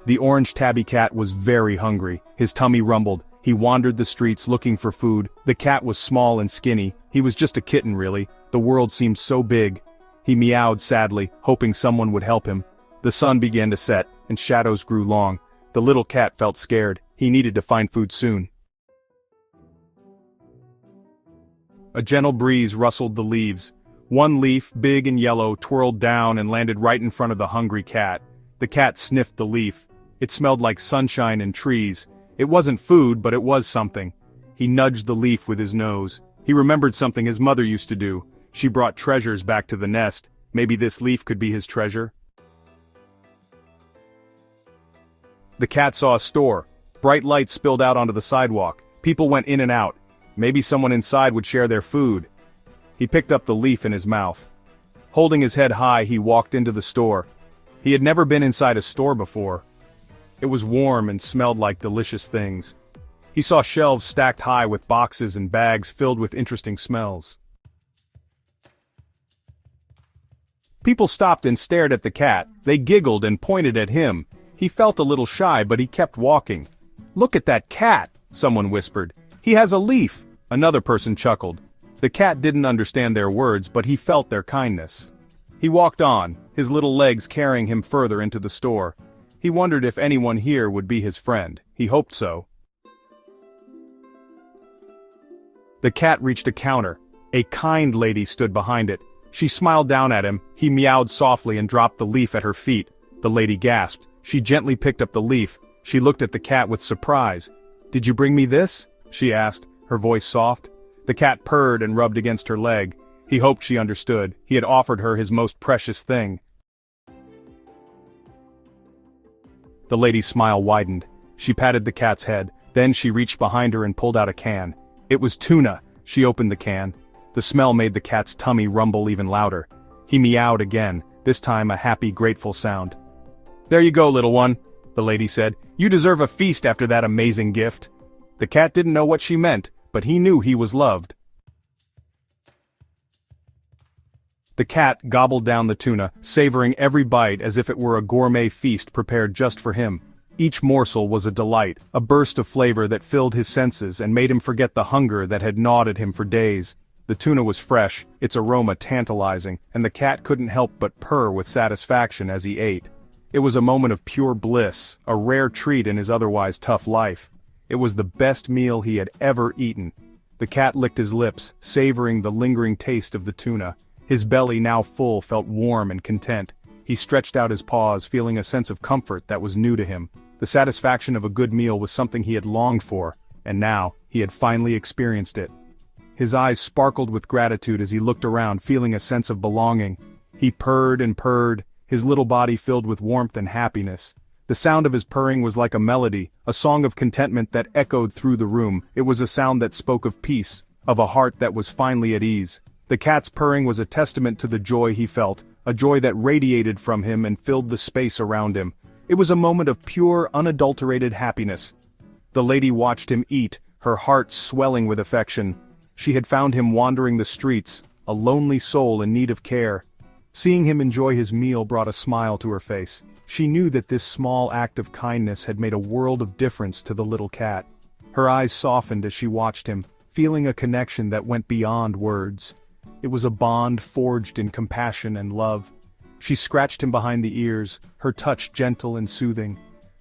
The orange tabby cat was very hungry. His tummy rumbled. He wandered the streets looking for food. The cat was small and skinny. He was just a kitten really. The world seemed so big. He meowed sadly, hoping someone would help him. The sun began to set, and shadows grew long. The little cat felt scared. He needed to find food soon. A gentle breeze rustled the leaves. One leaf, big and yellow, twirled down and landed right in front of the hungry cat. The cat sniffed the leaf. It smelled like sunshine and trees. It wasn't food, but it was something. He nudged the leaf with his nose. He remembered something his mother used to do. She brought treasures back to the nest. Maybe this leaf could be his treasure. The cat saw a store. Bright lights spilled out onto the sidewalk. People went in and out. Maybe someone inside would share their food. He picked up the leaf in his mouth. Holding his head high, he walked into the store. He had never been inside a store before. It was warm and smelled like delicious things. He saw shelves stacked high with boxes and bags filled with interesting smells. People stopped and stared at the cat. They giggled and pointed at him. He felt a little shy, but he kept walking. "Look at that cat," someone whispered. "He has a leaf." Another person chuckled. The cat didn't understand their words, but he felt their kindness. He walked on, his little legs carrying him further into the store. He wondered if anyone here would be his friend. He hoped so. The cat reached a counter. A kind lady stood behind it. She smiled down at him. He meowed softly and dropped the leaf at her feet. The lady gasped. She gently picked up the leaf. She looked at the cat with surprise. "Did you bring me this?" she asked, her voice soft. The cat purred and rubbed against her leg. He hoped she understood. He had offered her his most precious thing. The lady's smile widened. She patted the cat's head. Then she reached behind her and pulled out a can. It was tuna. She opened the can. The smell made the cat's tummy rumble even louder. He meowed again, this time a happy, grateful sound. "There you go, little one," the lady said. "You deserve a feast after that amazing gift." The cat didn't know what she meant, but he knew he was loved. The cat gobbled down the tuna, savoring every bite as if it were a gourmet feast prepared just for him. Each morsel was a delight, a burst of flavor that filled his senses and made him forget the hunger that had gnawed at him for days. The tuna was fresh, its aroma tantalizing, and the cat couldn't help but purr with satisfaction as he ate. It was a moment of pure bliss, a rare treat in his otherwise tough life. It was the best meal he had ever eaten. The cat licked his lips, savoring the lingering taste of the tuna. His belly, now full, felt warm and content. He stretched out his paws, feeling a sense of comfort that was new to him. The satisfaction of a good meal was something he had longed for, and now, he had finally experienced it. His eyes sparkled with gratitude as he looked around, feeling a sense of belonging. He purred and purred, his little body filled with warmth and happiness. The sound of his purring was like a melody, a song of contentment that echoed through the room. It was a sound that spoke of peace, of a heart that was finally at ease. The cat's purring was a testament to the joy he felt, a joy that radiated from him and filled the space around him. It was a moment of pure, unadulterated happiness. The lady watched him eat, her heart swelling with affection. She had found him wandering the streets, a lonely soul in need of care. Seeing him enjoy his meal brought a smile to her face. She knew that this small act of kindness had made a world of difference to the little cat. Her eyes softened as she watched him, feeling a connection that went beyond words. It was a bond forged in compassion and love. She scratched him behind the ears, her touch gentle and soothing.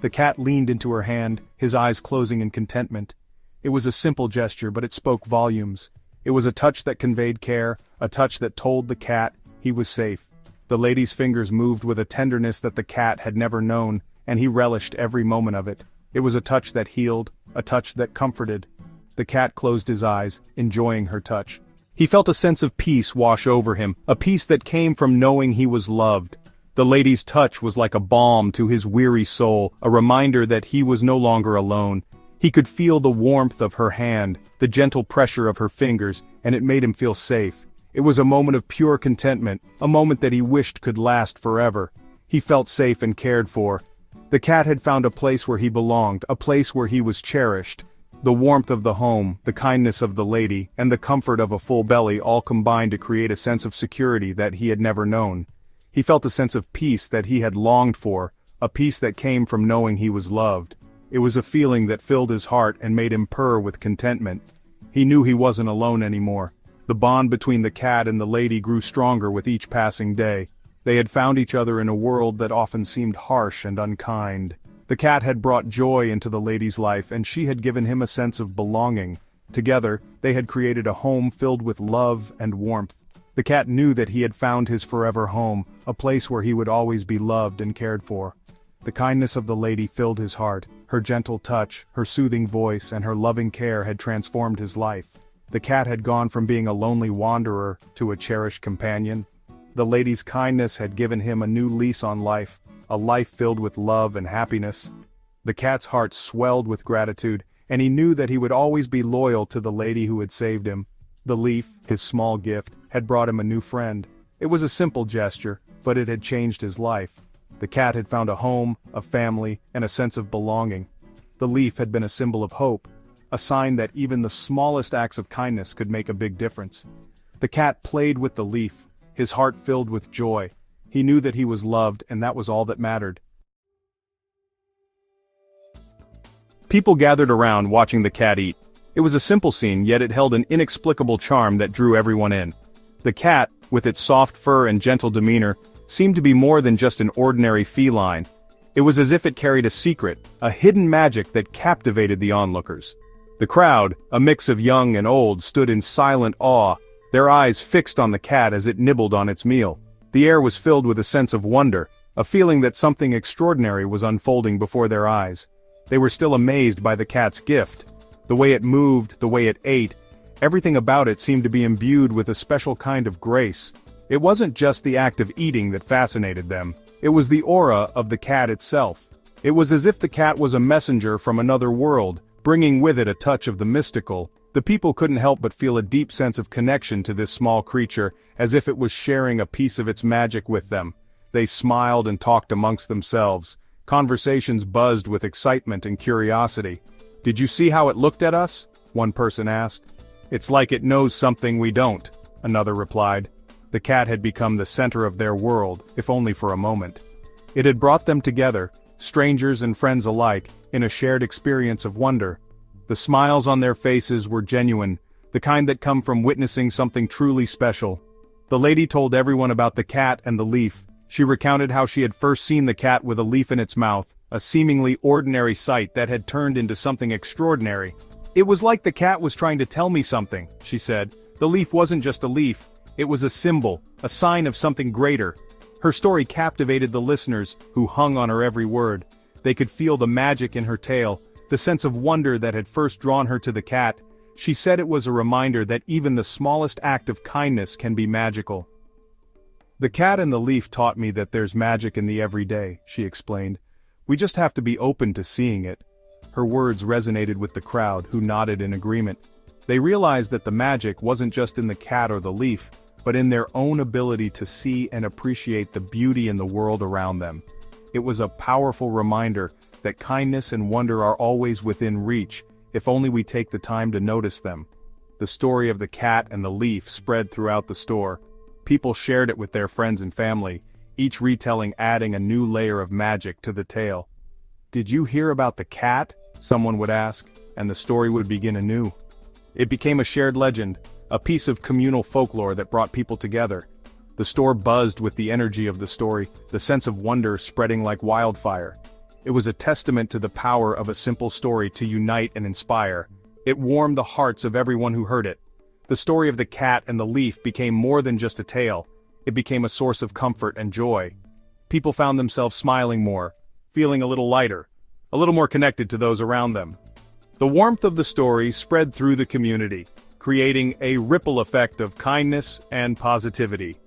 The cat leaned into her hand, his eyes closing in contentment. It was a simple gesture, but it spoke volumes. It was a touch that conveyed care, a touch that told the cat he was safe. The lady's fingers moved with a tenderness that the cat had never known, and he relished every moment of it. It was a touch that healed, a touch that comforted. The cat closed his eyes, enjoying her touch. He felt a sense of peace wash over him, a peace that came from knowing he was loved. The lady's touch was like a balm to his weary soul, a reminder that he was no longer alone. He could feel the warmth of her hand, the gentle pressure of her fingers, and it made him feel safe. It was a moment of pure contentment, a moment that he wished could last forever. He felt safe and cared for. The cat had found a place where he belonged, a place where he was cherished. The warmth of the home, the kindness of the lady, and the comfort of a full belly all combined to create a sense of security that he had never known. He felt a sense of peace that he had longed for, a peace that came from knowing he was loved. It was a feeling that filled his heart and made him purr with contentment. He knew he wasn't alone anymore. The bond between the cat and the lady grew stronger with each passing day. They had found each other in a world that often seemed harsh and unkind. The cat had brought joy into the lady's life, and she had given him a sense of belonging. Together, they had created a home filled with love and warmth. The cat knew that he had found his forever home, a place where he would always be loved and cared for. The kindness of the lady filled his heart. Her gentle touch, her soothing voice, and her loving care had transformed his life. The cat had gone from being a lonely wanderer to a cherished companion. The lady's kindness had given him a new lease on life, a life filled with love and happiness. The cat's heart swelled with gratitude, and he knew that he would always be loyal to the lady who had saved him. The leaf, his small gift, had brought him a new friend. It was a simple gesture, but it had changed his life. The cat had found a home, a family, and a sense of belonging. The leaf had been a symbol of hope, a sign that even the smallest acts of kindness could make a big difference. The cat played with the leaf, his heart filled with joy. He knew that he was loved, and that was all that mattered. People gathered around watching the cat eat. It was a simple scene, yet it held an inexplicable charm that drew everyone in. The cat, with its soft fur and gentle demeanor, seemed to be more than just an ordinary feline. It was as if it carried a secret, a hidden magic that captivated the onlookers. The crowd, a mix of young and old, stood in silent awe, their eyes fixed on the cat as it nibbled on its meal. The air was filled with a sense of wonder, a feeling that something extraordinary was unfolding before their eyes. They were still amazed by the cat's gift. The way it moved, the way it ate, everything about it seemed to be imbued with a special kind of grace. It wasn't just the act of eating that fascinated them. It was the aura of the cat itself. It was as if the cat was a messenger from another world, bringing with it a touch of the mystical. The people couldn't help but feel a deep sense of connection to this small creature, as if it was sharing a piece of its magic with them. They smiled and talked amongst themselves. Conversations buzzed with excitement and curiosity. "Did you see how it looked at us?" one person asked. "It's like it knows something we don't," another replied. The cat had become the center of their world, if only for a moment. It had brought them together, strangers and friends alike, in a shared experience of wonder. The smiles on their faces were genuine, the kind that come from witnessing something truly special. The lady told everyone about the cat and the leaf. She recounted how she had first seen the cat with a leaf in its mouth, a seemingly ordinary sight that had turned into something extraordinary. "It was like the cat was trying to tell me something," she said. "The leaf wasn't just a leaf. It was a symbol, a sign of something greater." Her story captivated the listeners, who hung on her every word. They could feel the magic in her tale, the sense of wonder that had first drawn her to the cat. She said it was a reminder that even the smallest act of kindness can be magical. "The cat and the leaf taught me that there's magic in the everyday," she explained. "We just have to be open to seeing it." Her words resonated with the crowd, who nodded in agreement. They realized that the magic wasn't just in the cat or the leaf, but in their own ability to see and appreciate the beauty in the world around them. It was a powerful reminder that kindness and wonder are always within reach, if only we take the time to notice them. The story of the cat and the leaf spread throughout the store. People shared it with their friends and family, each retelling adding a new layer of magic to the tale. "Did you hear about the cat?" someone would ask, and the story would begin anew. It became a shared legend, a piece of communal folklore that brought people together. The store buzzed with the energy of the story, the sense of wonder spreading like wildfire. It was a testament to the power of a simple story to unite and inspire. It warmed the hearts of everyone who heard it. The story of the cat and the leaf became more than just a tale. It became a source of comfort and joy. People found themselves smiling more, feeling a little lighter, a little more connected to those around them. The warmth of the story spread through the community, creating a ripple effect of kindness and positivity.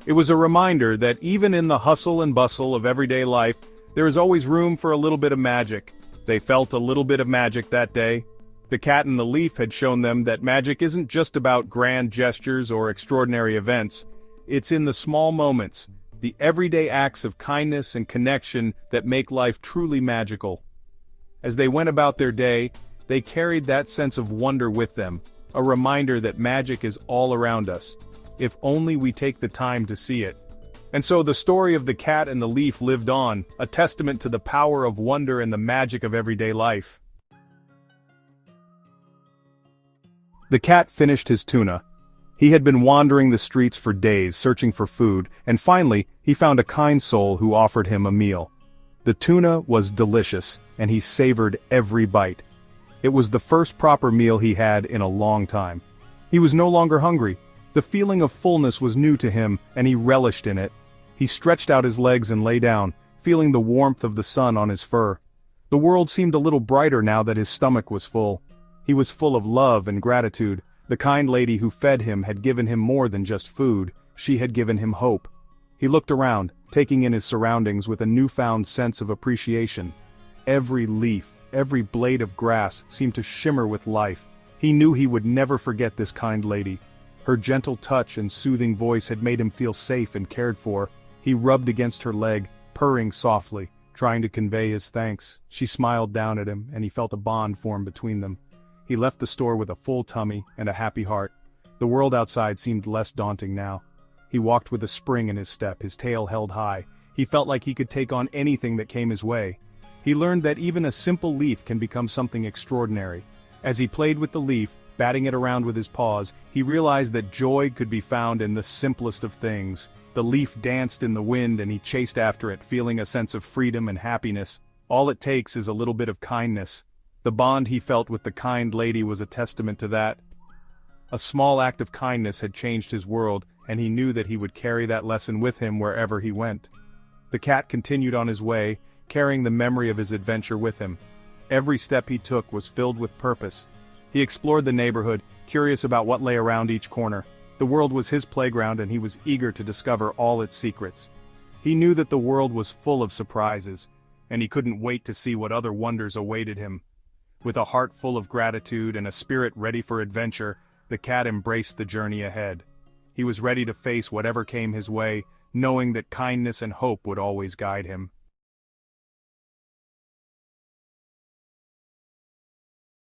It was a reminder that even in the hustle and bustle of everyday life, there is always room for a little bit of magic. They felt a little bit of magic that day. The cat and the leaf had shown them that magic isn't just about grand gestures or extraordinary events. It's in the small moments, the everyday acts of kindness and connection that make life truly magical. As they went about their day, they carried that sense of wonder with them, a reminder that magic is all around us, if only we take the time to see it. And so the story of the cat and the leaf lived on, a testament to the power of wonder and the magic of everyday life. The cat finished his tuna. He had been wandering the streets for days, searching for food, and finally, he found a kind soul who offered him a meal. The tuna was delicious, and he savored every bite. It was the first proper meal he had in a long time. He was no longer hungry. The feeling of fullness was new to him, and he relished in it. He stretched out his legs and lay down, feeling the warmth of the sun on his fur. The world seemed a little brighter now that his stomach was full. He was full of love and gratitude. The kind lady who fed him had given him more than just food. She had given him hope. He looked around, taking in his surroundings with a newfound sense of appreciation. Every leaf, every blade of grass seemed to shimmer with life. He knew he would never forget this kind lady. Her gentle touch and soothing voice had made him feel safe and cared for. He rubbed against her leg, purring softly, trying to convey his thanks. She smiled down at him, and he felt a bond form between them. He left the store with a full tummy and a happy heart. The world outside seemed less daunting now. He walked with a spring in his step, his tail held high. He felt like he could take on anything that came his way. He learned that even a simple leaf can become something extraordinary. As he played with the leaf, batting it around with his paws, he realized that joy could be found in the simplest of things. The leaf danced in the wind and he chased after it, feeling a sense of freedom and happiness. All it takes is a little bit of kindness. The bond he felt with the kind lady was a testament to that. A small act of kindness had changed his world, and he knew that he would carry that lesson with him wherever he went. The cat continued on his way, carrying the memory of his adventure with him. Every step he took was filled with purpose. He explored the neighborhood, curious about what lay around each corner. The world was his playground and he was eager to discover all its secrets. He knew that the world was full of surprises, and he couldn't wait to see what other wonders awaited him. With a heart full of gratitude and a spirit ready for adventure, the cat embraced the journey ahead. He was ready to face whatever came his way, knowing that kindness and hope would always guide him.